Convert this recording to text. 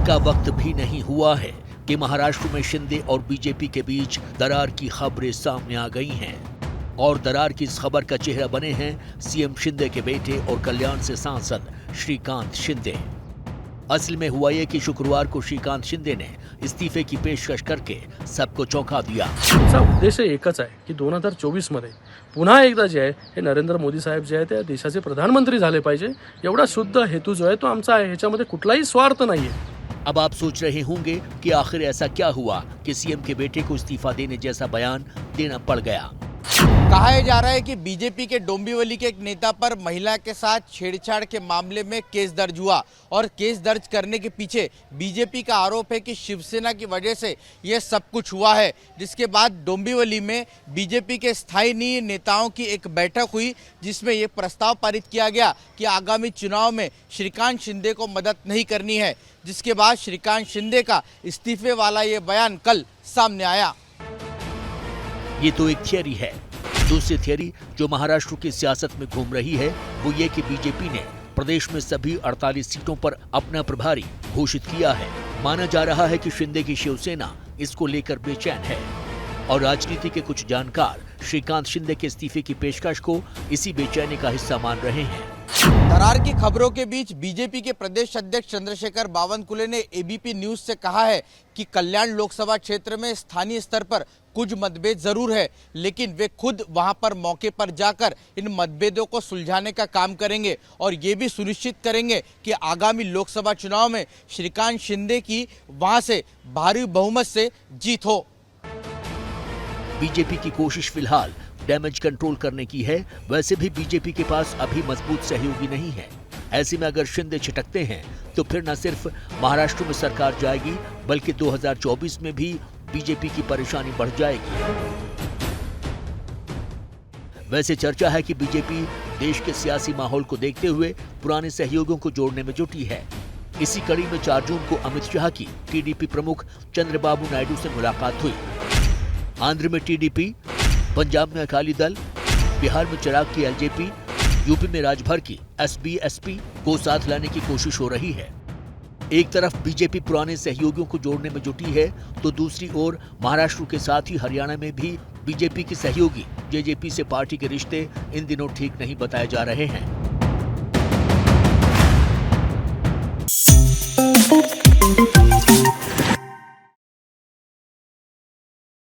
देर का वक्त भी नहीं हुआ है कि महाराष्ट्र में शिंदे और बीजेपी के बीच दरार की खबरें सामने आ गई हैं। और दरार की इस खबर का चेहरा बने हैं सीएम शिंदे के बेटे और कल्याण से सांसद श्रीकांत शिंदे। असल में हुआ ये कि शुक्रवार को श्रीकांत शिंदे ने इस्तीफे की पेशकश करके सबको चौंका दिया। आमचा उद्देश एकच आहे की 2024 मध्ये पुन्हा एकदा जे आहे हे नरेंद्र मोदी साहेब जे आहे ते देशाचे प्रधानमंत्री झाले पाहिजे, एवढा शुद्ध हेतू जो आहे तो आमचा आहे। ह्याच्यामध्ये कुठलाही स्वार्थ नाहीये। अब आप सोच रहे होंगे कि आखिर ऐसा क्या हुआ कि सीएम के बेटे को इस्तीफा देने जैसा बयान देना पड़ गया। कहा जा रहा है कि बीजेपी के डोंबिवली के एक नेता पर महिला के साथ छेड़छाड़ के मामले में केस दर्ज हुआ और केस दर्ज करने के पीछे बीजेपी का आरोप है कि शिवसेना की वजह से यह सब कुछ हुआ है। जिसके बाद डोंबिवली में बीजेपी के स्थानीय नेताओं की एक बैठक हुई जिसमें यह प्रस्ताव पारित किया गया कि आगामी चुनाव में श्रीकांत शिंदे को मदद नहीं करनी है। जिसके बाद श्रीकांत शिंदे का इस्तीफे वाला ये बयान कल सामने आया। ये तो एक थियरी है। दूसरी थियरी जो महाराष्ट्र की सियासत में घूम रही है वो ये कि बीजेपी ने प्रदेश में सभी 48 सीटों पर अपना प्रभारी घोषित किया है। माना जा रहा है कि शिंदे की शिवसेना इसको लेकर बेचैन है और राजनीति के कुछ जानकार श्रीकांत शिंदे के इस्तीफे की पेशकश को इसी बेचैनी का हिस्सा मान रहे हैं। दरार की खबरों के बीच बीजेपी के प्रदेश अध्यक्ष चंद्रशेखर बावनकुले ने एबीपी न्यूज से कहा है कि कल्याण लोकसभा क्षेत्र में स्थानीय स्तर पर कुछ मतभेद जरूर है, लेकिन वे खुद वहां पर मौके पर जाकर इन मतभेदों को सुलझाने का काम करेंगे और ये भी सुनिश्चित करेंगे कि आगामी लोकसभा चुनाव में श्रीकांत शिंदे की वहां से भारी बहुमत से जीत हो। बीजेपी की कोशिश फिलहाल डैमेज कंट्रोल करने की है। वैसे भी बीजेपी के पास अभी मजबूत सहयोगी नहीं है। ऐसे में अगर शिंदे छिटकते हैं तो फिर न सिर्फ महाराष्ट्र में सरकार जाएगी बल्कि 2024 में भी बीजेपी की परेशानी बढ़ जाएगी। वैसे चर्चा है कि बीजेपी देश के सियासी माहौल को देखते हुए पुराने सहयोगियों को जोड़ने में जुटी है। इसी कड़ी में 4 जून को अमित शाह की टीडीपी प्रमुख चंद्रबाबू नायडू से मुलाकात हुई। आंध्र में टीडीपी, पंजाब में अकाली दल, बिहार में चिराग की एलजेपी, यूपी में राजभर की एसबीएसपी को साथ लाने की कोशिश हो रही है। एक तरफ बीजेपी पुराने सहयोगियों को जोड़ने में जुटी है तो दूसरी ओर महाराष्ट्र के साथ ही हरियाणा में भी बीजेपी के सहयोगी जेजेपी से पार्टी के रिश्ते इन दिनों ठीक नहीं बताए जा रहे हैं।